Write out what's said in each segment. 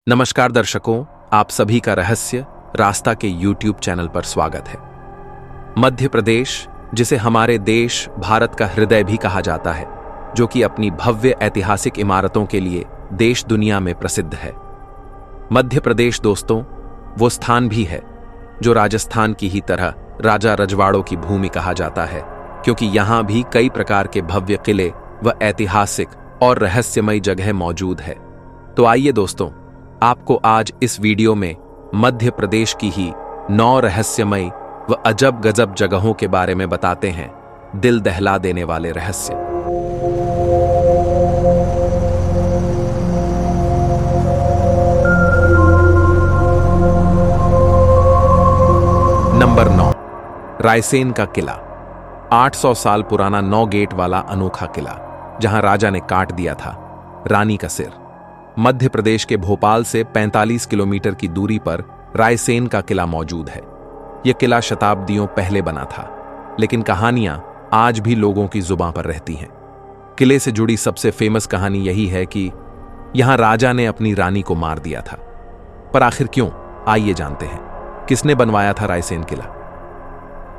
नमस्कार दर्शकों, आप सभी का रहस्य रास्ता के YouTube चैनल पर स्वागत है। मध्य प्रदेश, जिसे हमारे देश भारत का हृदय भी कहा जाता है, जो कि अपनी भव्य ऐतिहासिक इमारतों के लिए देश दुनिया में प्रसिद्ध है। मध्य प्रदेश दोस्तों, वो स्थान भी है जो राजस्थान की ही तरह राजा रजवाड़ों की भूमि कहा जाता है, क्योंकि यहाँ भी कई प्रकार के भव्य किले व ऐतिहासिक और रहस्यमयी जगह मौजूद है। तो आइए दोस्तों, आपको आज इस वीडियो में मध्य प्रदेश की ही 9 रहस्यमयी व अजब गजब जगहों के बारे में बताते हैं, दिल दहला देने वाले रहस्य। नंबर 9, रायसेन का किला। 800 साल पुराना 9 गेट वाला अनोखा किला, जहां राजा ने काट दिया था रानी का सिर। मध्य प्रदेश के भोपाल से 45 किलोमीटर की दूरी पर रायसेन का किला मौजूद है। यह किला शताब्दियों पहले बना था, लेकिन कहानियां आज भी लोगों की जुबां पर रहती हैं। किले से जुड़ी सबसे फेमस कहानी यही है कि यहां राजा ने अपनी रानी को मार दिया था। पर आखिर क्यों, आइए जानते हैं। किसने बनवाया था रायसेन किला?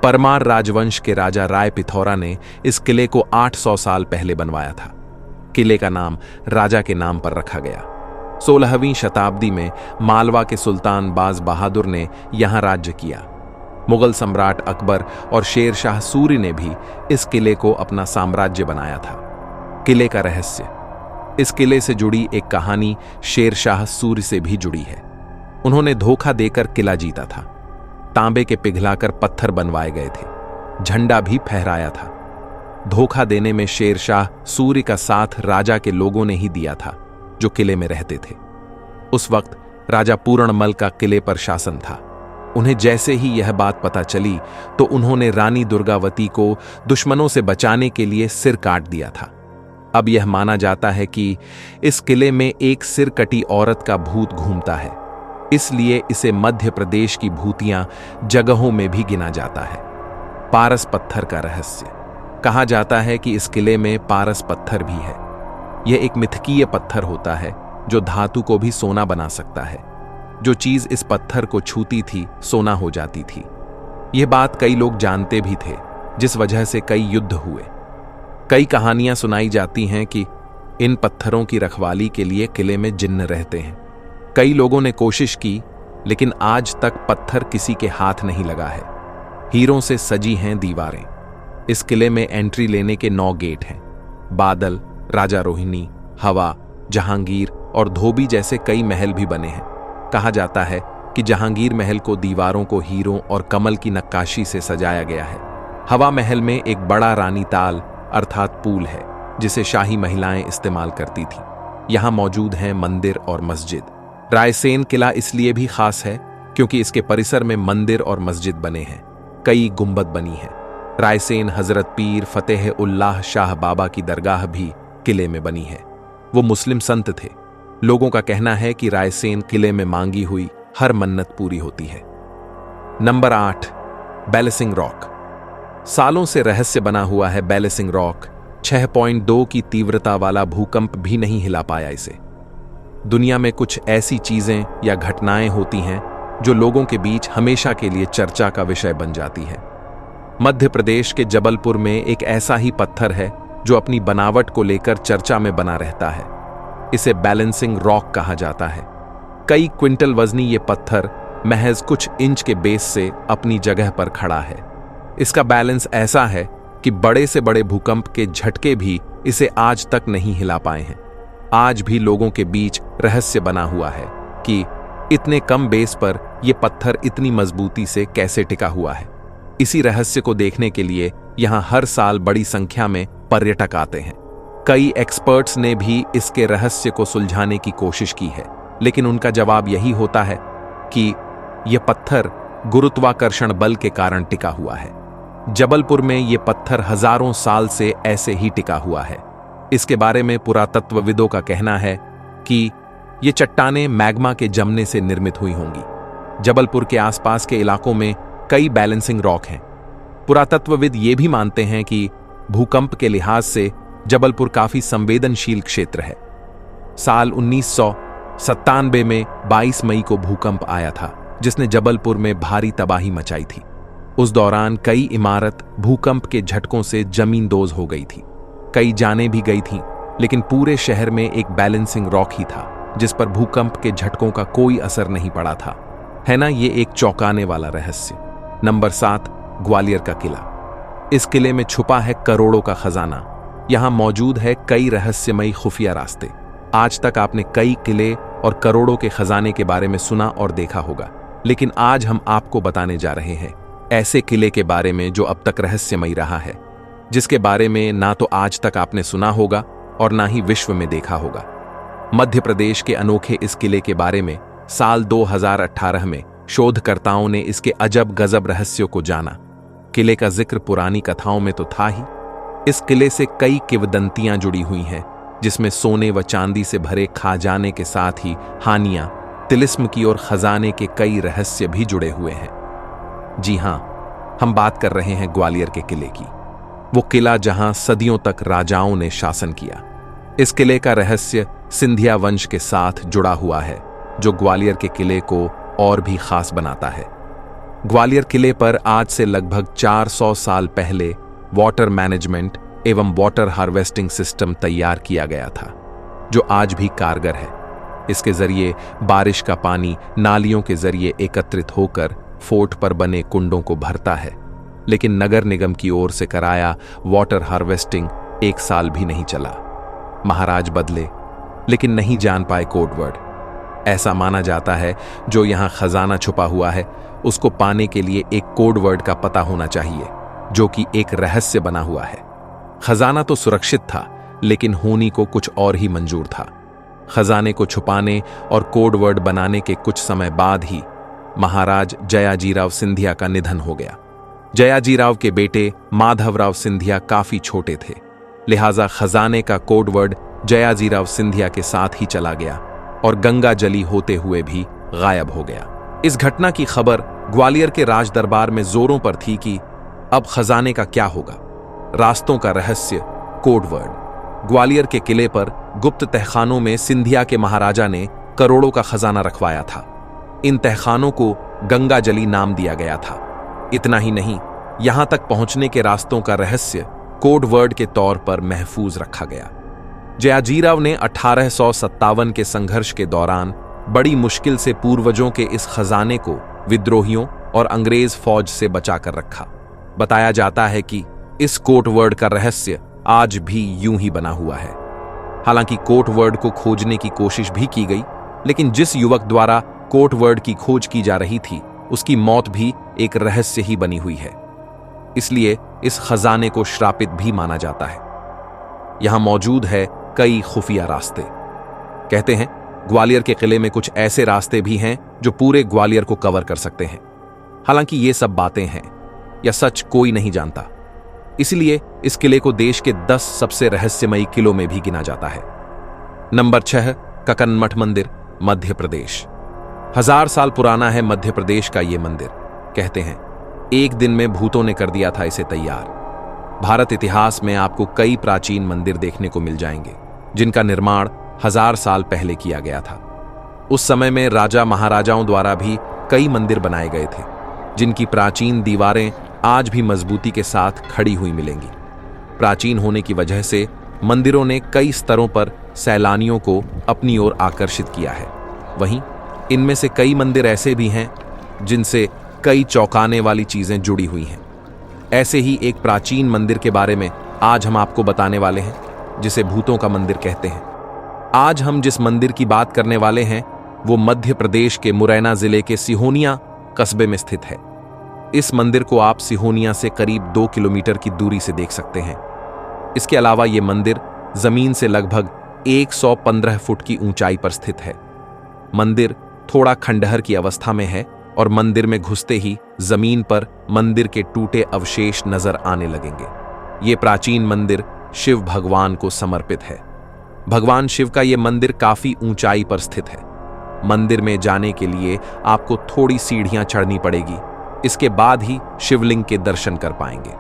परमार राजवंश के राजा राय पिथौरा ने इस किले को 800 साल पहले बनवाया था। किले का नाम राजा के नाम पर रखा गया। 16वीं शताब्दी में मालवा के सुल्तान बाज बहादुर ने यहां राज्य किया। मुगल सम्राट अकबर और शेर शाह सूरी ने भी इस किले को अपना साम्राज्य बनाया था। किले का रहस्य। इस किले से जुड़ी एक कहानी शेर शाह सूरी से भी जुड़ी है। उन्होंने धोखा देकर किला जीता था। तांबे के पिघलाकर पत्थर बनवाए गए थे, झंडा भी फहराया था। धोखा देने में शेर शाह सूरी का साथ राजा के लोगों ने ही दिया था, जो किले में रहते थे। उस वक्त राजा पूर्णमल का किले पर शासन था। उन्हें जैसे ही यह बात पता चली तो उन्होंने रानी दुर्गावती को दुश्मनों से बचाने के लिए सिर काट दिया था। अब यह माना जाता है कि इस किले में एक सिर कटी औरत का भूत घूमता है, इसलिए इसे मध्य प्रदेश की भूतियां जगहों में भी गिना जाता है। पारस पत्थर का रहस्य। कहा जाता है कि इस किले में पारस पत्थर भी है। यह एक मिथकीय पत्थर होता है जो धातु को भी सोना बना सकता है। जो चीज इस पत्थर को छूती थी, सोना हो जाती थी। यह बात कई लोग जानते भी थे, जिस वजह से कई युद्ध हुए। कई कहानियां सुनाई जाती हैं कि इन पत्थरों की रखवाली के लिए किले में जिन्न रहते हैं। कई लोगों ने कोशिश की, लेकिन आज तक पत्थर किसी के हाथ नहीं लगा है। हीरों से सजी हैं दीवारें। इस किले में एंट्री लेने के 9 गेट हैं। बादल, राजा रोहिणी, हवा, जहांगीर और धोबी जैसे कई महल भी बने हैं। कहा जाता है कि जहांगीर महल को दीवारों को हीरों और कमल की नक्काशी से सजाया गया है। हवा महल में एक बड़ा रानी ताल अर्थात पूल है, जिसे शाही महिलाएं इस्तेमाल करती थीं। यहां मौजूद हैं मंदिर और मस्जिद। रायसेन किला इसलिए भी खास है क्योंकि इसके परिसर में मंदिर और मस्जिद बने हैं। कई गुंबद बनी हैं। रायसेन हजरत पीर फतेह उल्लाह शाह बाबा की दरगाह भी किले में बनी है। वो मुस्लिम संत थे। लोगों का कहना है कि रायसेन किले में मांगी हुई हर मन्नत पूरी होती है। Number 8, balancing rock. सालों से रहस्य बना हुआ है बैलेसिंग रॉक। 6.2 की तीव्रता वाला भूकंप भी नहीं हिला पाया इसे। दुनिया में कुछ ऐसी चीजें या घटनाएं होती हैं जो लोगों के बीच हमेशा के लिए चर्चा का विषय बन जाती है। मध्य प्रदेश के जबलपुर में एक ऐसा ही पत्थर है जो अपनी बनावट को लेकर चर्चा में बना रहता है। इसे बैलेंसिंग रॉक कहा जाता है। कई क्विंटल वजनी ये पत्थर महज कुछ इंच के बेस से अपनी जगह पर खड़ा है। इसका बैलेंस ऐसा है कि बड़े से बड़े भूकंप के झटके भी इसे आज तक नहीं हिला पाए हैं। आज भी लोगों के बीच रहस्य बना हुआ है कि इतने कम बेस पर यह पत्थर इतनी मजबूती से कैसे टिका हुआ है। इसी रहस्य को देखने के लिए यहां हर साल बड़ी संख्या में पर्यटक आते हैं। कई एक्सपर्ट्स ने भी इसके रहस्य को सुलझाने की कोशिश की है, लेकिन उनका जवाब यही होता है कि यह पत्थर गुरुत्वाकर्षण बल के कारण टिका हुआ है। जबलपुर में यह पत्थर हजारों साल से ऐसे ही टिका हुआ है। इसके बारे में पुरातत्वविदों का कहना है कि ये चट्टानें मैग्मा के जमने से निर्मित हुई होंगी। जबलपुर के आसपास के इलाकों में कई बैलेंसिंग रॉक हैं। पुरातत्वविद ये भी मानते हैं कि भूकंप के लिहाज से जबलपुर काफी संवेदनशील क्षेत्र है। साल 97 में 22 मई को भूकंप आया था जिसने जबलपुर में भारी तबाही मचाई थी। उस दौरान कई इमारत भूकंप के झटकों से जमींदोज हो गई थी। कई जानें भी गई थीं, लेकिन पूरे शहर में एक बैलेंसिंग रॉक ही था जिस पर भूकंप के झटकों का कोई असर नहीं पड़ा था। है ना ये एक चौंकाने वाला रहस्य। नंबर 7, ग्वालियर का किला। इस किले में छुपा है करोड़ों का खजाना। यहां मौजूद है कई रहस्यमयी खुफिया रास्ते। आज तक आपने कई किले और करोड़ों के खजाने के बारे में सुना और देखा होगा, लेकिन आज हम आपको बताने जा रहे हैं ऐसे किले के बारे में जो अब तक रहस्यमयी रहा है, जिसके बारे में ना तो आज तक आपने सुना होगा और ना ही विश्व में देखा होगा। मध्य प्रदेश के अनोखे इस किले के बारे में साल 2018 में शोधकर्ताओं ने इसके अजब गजब रहस्यों को जाना। किले का जिक्र पुरानी कथाओं में तो था ही। इस किले से कई किंवदंतियां जुड़ी हुई हैं, जिसमें सोने व चांदी से भरे खजाने के साथ ही हानियां, तिलिस्म की और खजाने के कई रहस्य भी जुड़े हुए हैं। जी हां, हम बात कर रहे हैं ग्वालियर के किले की। वो किला जहां सदियों तक राजाओं ने शासन किया। इस किले का रहस्य सिंधिया वंश के साथ जुड़ा हुआ है, जो ग्वालियर के किले को और भी खास बनाता है। ग्वालियर किले पर आज से लगभग 400 साल पहले वाटर मैनेजमेंट एवं वाटर हार्वेस्टिंग सिस्टम तैयार किया गया था, जो आज भी कारगर है। इसके जरिए बारिश का पानी नालियों के जरिए एकत्रित होकर फोर्ट पर बने कुंडों को भरता है। लेकिन नगर निगम की ओर से कराया वाटर हार्वेस्टिंग 1 साल भी नहीं चला। महाराज बदले, लेकिन नहीं जान पाए कोडवर्ड। ऐसा माना जाता है जो यहां खजाना छुपा हुआ है, उसको पाने के लिए एक कोडवर्ड का पता होना चाहिए, जो कि एक रहस्य बना हुआ है। खजाना तो सुरक्षित था, लेकिन होनी को कुछ और ही मंजूर था। खजाने को छुपाने और कोडवर्ड बनाने के कुछ समय बाद ही महाराज जयाजीराव सिंधिया का निधन हो गया। जयाजीराव के बेटे माधवराव सिंधिया काफी छोटे थे, लिहाजा खजाने का कोडवर्ड जयाजीराव सिंधिया के साथ ही चला गया और गंगा जली होते हुए भी गायब हो गया। इस घटना की खबर ग्वालियर के राज दरबार में जोरों पर थी कि अब खजाने का क्या होगा। रास्तों का रहस्य, कोडवर्ड। ग्वालियर के किले पर गुप्त तहखानों में सिंधिया के महाराजा ने करोड़ों का खजाना रखवाया था। इन तहखानों को गंगा जली नाम दिया गया था। इतना ही नहीं, यहां तक पहुंचने के रास्तों का रहस्य कोडवर्ड के तौर पर महफूज रखा गया। जयाजीराव ने 1857 के संघर्ष के दौरान बड़ी मुश्किल से पूर्वजों के इस खजाने को विद्रोहियों और अंग्रेज फौज से बचाकर रखा। बताया जाता है कि इस कोडवर्ड का रहस्य आज भी यूं ही बना हुआ है। हालांकि कोडवर्ड को खोजने की कोशिश भी की गई, लेकिन जिस युवक द्वारा कोडवर्ड की खोज की जा रही थी, उसकी मौत भी एक रहस्य ही बनी हुई है। इसलिए इस खजाने को श्रापित भी माना जाता है। यहां मौजूद है कई खुफिया रास्ते। कहते हैं ग्वालियर के किले में कुछ ऐसे रास्ते भी हैं जो पूरे ग्वालियर को कवर कर सकते हैं। हालांकि ये सब बातें हैं या सच कोई नहीं जानता। इसलिए इस किले को देश के 10 सबसे रहस्यमयी किलों में भी गिना जाता है। नंबर 6, ककनमठ मंदिर, मध्य प्रदेश। 1000 साल पुराना है मध्य प्रदेश का ये मंदिर। कहते हैं एक दिन में भूतों ने कर दिया था इसे तैयार। भारत इतिहास में आपको कई प्राचीन मंदिर देखने को मिल जाएंगे, जिनका निर्माण 1000 साल पहले किया गया था। उस समय में राजा महाराजाओं द्वारा भी कई मंदिर बनाए गए थे, जिनकी प्राचीन दीवारें आज भी मजबूती के साथ खड़ी हुई मिलेंगी। प्राचीन होने की वजह से मंदिरों ने कई स्तरों पर सैलानियों को अपनी ओर आकर्षित किया है। वहीं इनमें से कई मंदिर ऐसे भी हैं जिनसे कई चौंकाने वाली चीजें जुड़ी हुई हैं। ऐसे ही एक प्राचीन मंदिर के बारे में आज हम आपको बताने वाले हैं, जिसे भूतों का मंदिर कहते हैं। आज हम जिस मंदिर की बात करने वाले हैं वो मध्य प्रदेश के मुरैना जिले के सिहोनिया कस्बे में स्थित है। इस मंदिर को आप सिहोनिया से करीब 2 किलोमीटर की दूरी से देख सकते हैं। इसके अलावा ये मंदिर जमीन से लगभग 115 फुट की ऊंचाई पर स्थित है। मंदिर थोड़ा खंडहर की अवस्था में है और मंदिर में घुसते ही जमीन पर मंदिर के टूटे अवशेष नजर आने लगेंगे। ये प्राचीन मंदिर शिव भगवान को समर्पित है। भगवान शिव का ये मंदिर काफी ऊंचाई पर स्थित है। मंदिर में जाने के लिए आपको थोड़ी सीढ़ियां चढ़नी पड़ेगी। इसके बाद ही शिवलिंग के दर्शन कर पाएंगे।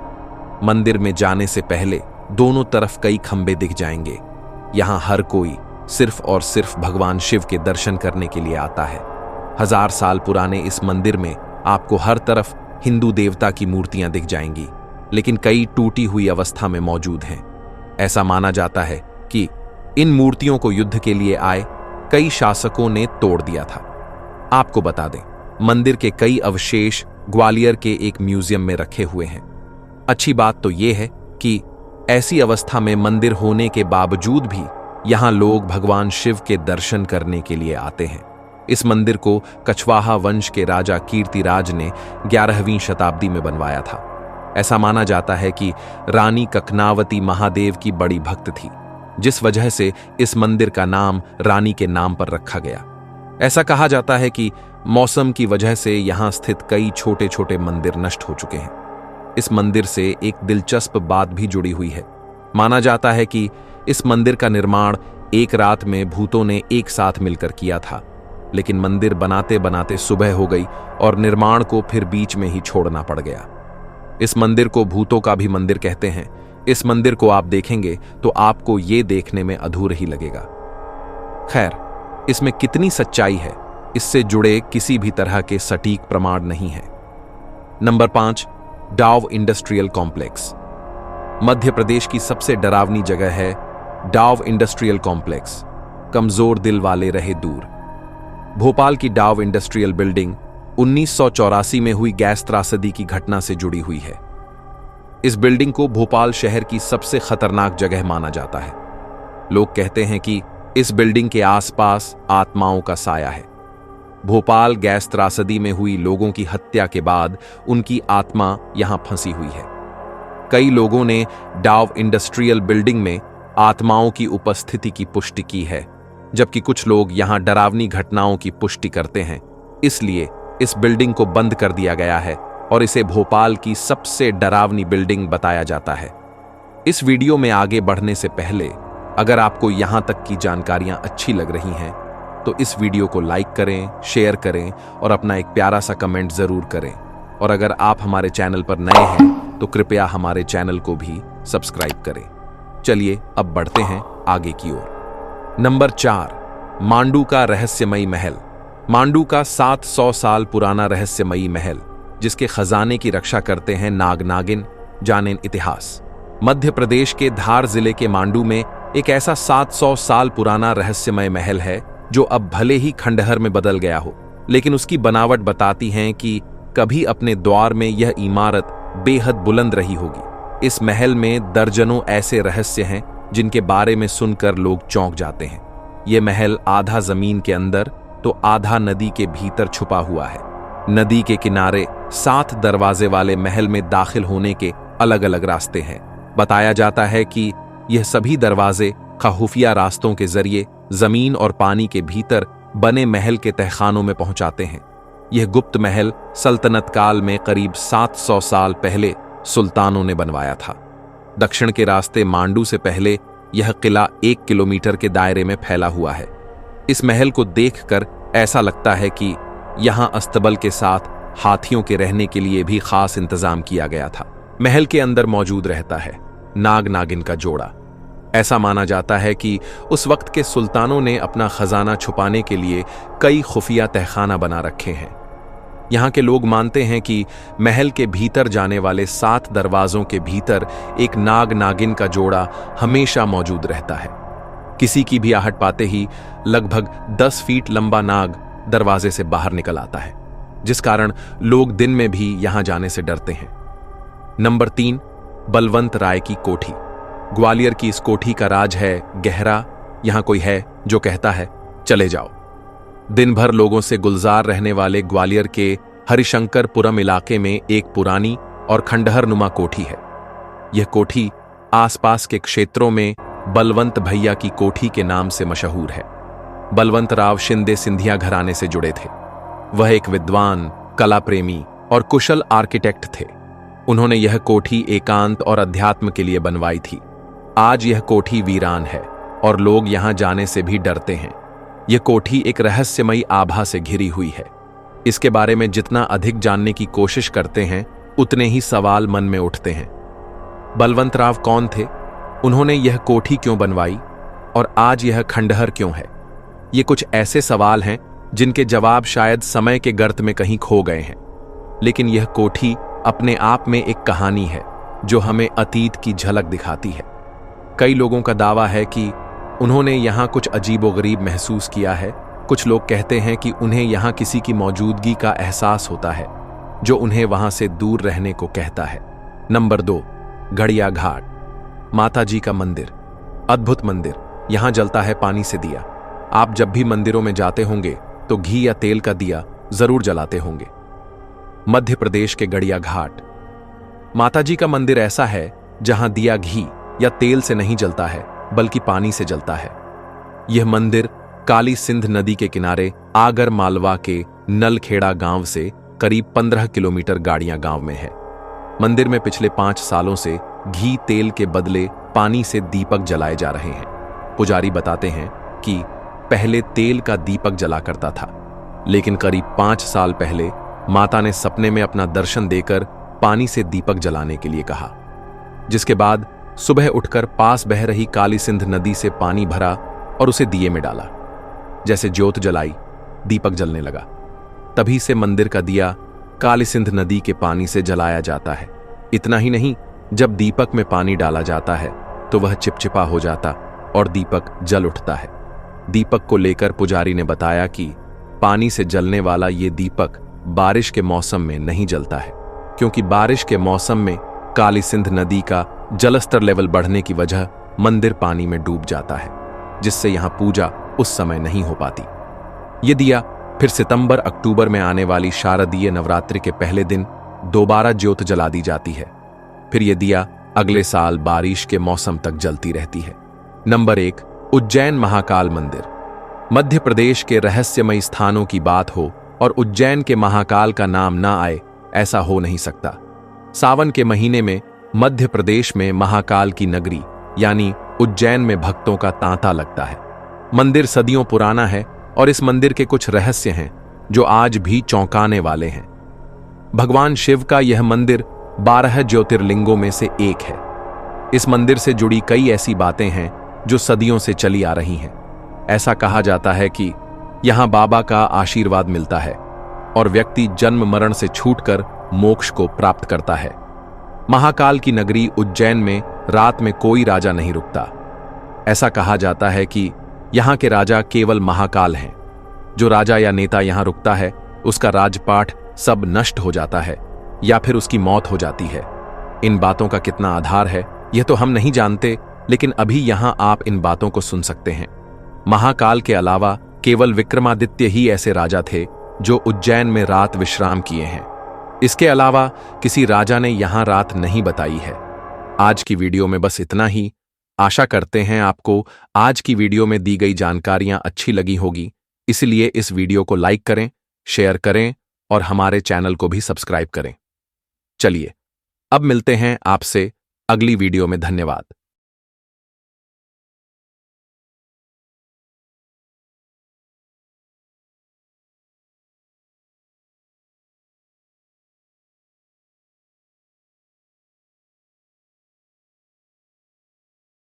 मंदिर में जाने से पहले दोनों तरफ कई खंबे दिख जाएंगे। यहां हर कोई सिर्फ और सिर्फ भगवान शिव के दर्शन करने के लिए आता है। 1000 साल पुराने इस मंदिर में आपको हर तरफ हिंदू देवता की मूर्तियां दिख जाएंगी, लेकिन कई टूटी हुई अवस्था में मौजूद हैं। ऐसा माना जाता है कि इन मूर्तियों को युद्ध के लिए आए कई शासकों ने तोड़ दिया था। आपको बता दें, मंदिर के कई अवशेष ग्वालियर के एक म्यूजियम में रखे हुए हैं। अच्छी बात तो यह है कि ऐसी अवस्था में मंदिर होने के बावजूद भी यहां लोग भगवान शिव के दर्शन करने के लिए आते हैं। इस मंदिर को कछवाहा वंश के राजा कीर्तिराज ने 11वीं शताब्दी में बनवाया था। ऐसा माना जाता है कि रानी ककनावती महादेव की बड़ी भक्त थी, जिस वजह से इस मंदिर का नाम रानी के नाम पर रखा गया। ऐसा कहा जाता है कि मौसम की वजह से यहां स्थित कई छोटे छोटे मंदिर नष्ट हो चुके हैं। इस मंदिर से एक दिलचस्प बात भी जुड़ी हुई है। माना जाता है कि इस मंदिर का निर्माण एक रात में भूतों ने एक साथ मिलकर किया था, लेकिन मंदिर बनाते बनाते सुबह हो गई और निर्माण को फिर बीच में ही छोड़ना पड़ गया। इस मंदिर को भूतों का भी मंदिर कहते हैं। इस मंदिर को आप देखेंगे तो आपको ये देखने में अधूरा ही लगेगा। खैर, इसमें कितनी सच्चाई है, इससे जुड़े किसी भी तरह के सटीक प्रमाण नहीं है। नंबर 5, डाव इंडस्ट्रियल कॉम्प्लेक्स। मध्य प्रदेश की सबसे डरावनी जगह है डाव इंडस्ट्रियल कॉम्प्लेक्स। कमजोर दिल वाले रहे दूर। भोपाल की डाव इंडस्ट्रियल बिल्डिंग 1984 में हुई गैस त्रासदी की घटना से जुड़ी हुई है। इस बिल्डिंग को भोपाल शहर की सबसे खतरनाक जगह माना जाता है। लोग कहते हैं कि इस बिल्डिंग के आसपास आत्माओं का साया है। भोपाल गैस त्रासदी में हुई लोगों की हत्या के बाद उनकी आत्मा यहां फंसी हुई है। कई लोगों ने डाव इंडस्ट्रियल बिल्डिंग में आत्माओं की उपस्थिति की पुष्टि की है, जबकि कुछ लोग यहां डरावनी घटनाओं की पुष्टि करते हैं। इसलिए इस बिल्डिंग को बंद कर दिया गया है और इसे भोपाल की सबसे डरावनी बिल्डिंग बताया जाता है। इस वीडियो में आगे बढ़ने से पहले अगर आपको यहां तक की जानकारियां अच्छी लग रही हैं तो इस वीडियो को लाइक करें, शेयर करें और अपना एक प्यारा सा कमेंट जरूर करें। और अगर आप हमारे चैनल पर नए हैं तो कृपया हमारे चैनल को भी सब्सक्राइब करें। चलिए अब बढ़ते हैं आगे की ओर। नंबर 4, मांडू का रहस्यमयी महल। मांडू का 700 साल पुराना रहस्यमयी महल, जिसके खजाने की रक्षा करते हैं नाग नागिन, जानें इतिहास। मध्य प्रदेश के धार जिले के मांडू में एक ऐसा 700 साल पुराना रहस्यमय महल है जो अब भले ही खंडहर में बदल गया हो, लेकिन उसकी बनावट बताती है कि कभी अपने द्वार में यह इमारत बेहद बुलंद रही होगी। इस महल में दर्जनों ऐसे रहस्य हैं जिनके बारे में सुनकर लोग चौंक जाते हैं। यह महल आधा जमीन के अंदर तो आधा नदी के भीतर छुपा हुआ है। नदी के किनारे 7 दरवाजे वाले महल में दाखिल होने के अलग अलग रास्ते हैं। बताया जाता है कि यह सभी दरवाजे खुफिया रास्तों के जरिए जमीन और पानी के भीतर बने महल के तहखानों में पहुंचाते हैं। यह गुप्त महल सल्तनत काल में करीब 700 साल पहले सुल्तानों ने बनवाया था। दक्षिण के रास्ते मांडू से पहले यह किला 1 किलोमीटर के दायरे में फैला हुआ है। इस महल को देखकर ऐसा लगता है कि यहां अस्तबल के साथ हाथियों के रहने के लिए भी खास इंतजाम किया गया था। महल के अंदर मौजूद रहता है नाग नागिन का जोड़ा। ऐसा माना जाता है कि उस वक्त के सुल्तानों ने अपना खजाना छुपाने के लिए कई खुफिया तहखाना बना रखे हैं। यहाँ के लोग मानते हैं कि महल के भीतर जाने वाले 7 दरवाजों के भीतर एक नाग नागिन का जोड़ा हमेशा मौजूद रहता है। किसी की भी आहट पाते ही लगभग 10 फीट लंबा नाग दरवाजे से बाहर निकल आता है, जिस कारण लोग दिन में भी यहां जाने से डरते हैं। नंबर 3, बलवंत राय की कोठी। ग्वालियर की इस कोठी का राज है गहरा। यहां कोई है जो कहता है चले जाओ। दिन भर लोगों से गुलजार रहने वाले ग्वालियर के हरिशंकरपुरम इलाके में एक पुरानी और खंडहर नुमा कोठी है। यह कोठी आसपास के क्षेत्रों में बलवंत भैया की कोठी के नाम से मशहूर है। बलवंत राव शिंदे सिंधिया घराने से जुड़े थे। वह एक विद्वान, कला प्रेमी और कुशल आर्किटेक्ट थे। उन्होंने यह कोठी एकांत और अध्यात्म के लिए बनवाई थी। आज यह कोठी वीरान है और लोग यहां जाने से भी डरते हैं। यह कोठी एक रहस्यमयी आभा से घिरी हुई है। इसके बारे में जितना अधिक जानने की कोशिश करते हैं उतने ही सवाल मन में उठते हैं। बलवंत राव कौन थे? उन्होंने यह कोठी क्यों बनवाई? और आज यह खंडहर क्यों है? ये कुछ ऐसे सवाल हैं जिनके जवाब शायद समय के गर्त में कहीं खो गए हैं, लेकिन यह कोठी अपने आप में एक कहानी है जो हमें अतीत की झलक दिखाती है। कई लोगों का दावा है कि उन्होंने यहाँ कुछ अजीबोगरीब महसूस किया है। कुछ लोग कहते हैं कि उन्हें यहाँ किसी की मौजूदगी का एहसास होता है जो उन्हें वहां से दूर रहने को कहता है। नंबर 2, गड़िया घाट, माता जी का मंदिर। अद्भुत मंदिर, यहां जलता है पानी से दिया। आप जब भी मंदिरों में जाते होंगे तो घी या तेल का दिया जरूर जलाते होंगे। मध्य प्रदेश के गड़िया घाट, माता जी का मंदिर ऐसा है जहां दिया घी या तेल से नहीं जलता है बल्कि पानी से जलता है। यह मंदिर काली सिंध नदी के किनारे आगर मालवा के नलखेड़ा गांव से करीब 15 किलोमीटर गाड़ियां गांव में है। मंदिर में पिछले 5 सालों से घी तेल के बदले पानी से दीपक जलाए जा रहे हैं। पुजारी बताते हैं कि पहले तेल का दीपक जला करता था, लेकिन करीब 5 साल पहले माता ने सपने में अपना दर्शन देकर पानी से दीपक जलाने के लिए कहा, जिसके बाद सुबह उठकर पास बह रही काली सिंध नदी से पानी भरा और उसे दिए में डाला। जैसे ज्योत जलाई, दीपक जलने लगा। तभी से मंदिर का दिया काली सिंध नदी के पानी से जलाया जाता है। इतना ही नहीं, जब दीपक में पानी डाला जाता है तो वह चिपचिपा हो जाता और दीपक जल उठता है। दीपक को लेकर पुजारी ने बताया कि पानी से जलने वाला ये दीपक बारिश के मौसम में नहीं जलता है, क्योंकि बारिश के मौसम में काली सिंध नदी का जलस्तर लेवल बढ़ने की वजह मंदिर पानी में डूब जाता है, जिससे यहां पूजा उस समय नहीं हो पाती। ये दिया फिर सितंबर अक्टूबर में आने वाली शारदीय नवरात्रि के पहले दिन दोबारा ज्योत जला दी जाती है। फिर यह दिया अगले साल बारिश के मौसम तक जलती रहती है। नंबर 1, उज्जैन महाकाल मंदिर। मध्य प्रदेश के रहस्यमयी स्थानों की बात हो और उज्जैन के महाकाल का नाम ना आए, ऐसा हो नहीं सकता। सावन के महीने में मध्य प्रदेश में महाकाल की नगरी यानी उज्जैन में भक्तों का तांता लगता है। मंदिर सदियों पुराना है और इस मंदिर के कुछ रहस्य हैं जो आज भी चौंकाने वाले हैं। भगवान शिव का यह मंदिर 12 ज्योतिर्लिंगों में से एक है। इस मंदिर से जुड़ी कई ऐसी बातें हैं जो सदियों से चली आ रही हैं। ऐसा कहा जाता है कि यहां बाबा का आशीर्वाद मिलता है और व्यक्ति जन्म मरण से छूटकर मोक्ष को प्राप्त करता है। महाकाल की नगरी उज्जैन में रात में कोई राजा नहीं रुकता। ऐसा कहा जाता है कि यहां के राजा केवल महाकाल हैं। जो राजा या नेता यहां रुकता है उसका राजपाट सब नष्ट हो जाता है या फिर उसकी मौत हो जाती है। इन बातों का कितना आधार है यह तो हम नहीं जानते, लेकिन अभी यहां आप इन बातों को सुन सकते हैं। महाकाल के अलावा केवल विक्रमादित्य ही ऐसे राजा थे जो उज्जैन में रात विश्राम किए हैं। इसके अलावा किसी राजा ने यहां रात नहीं बताई है। आज की वीडियो में बस इतना ही। आशा करते हैं आपको आज की वीडियो में दी गई जानकारियां अच्छी लगी होगी, इसलिए इस वीडियो को लाइक करें, शेयर करें और हमारे चैनल को भी सब्सक्राइब करें। चलिए अब मिलते हैं आपसे अगली वीडियो में। धन्यवाद।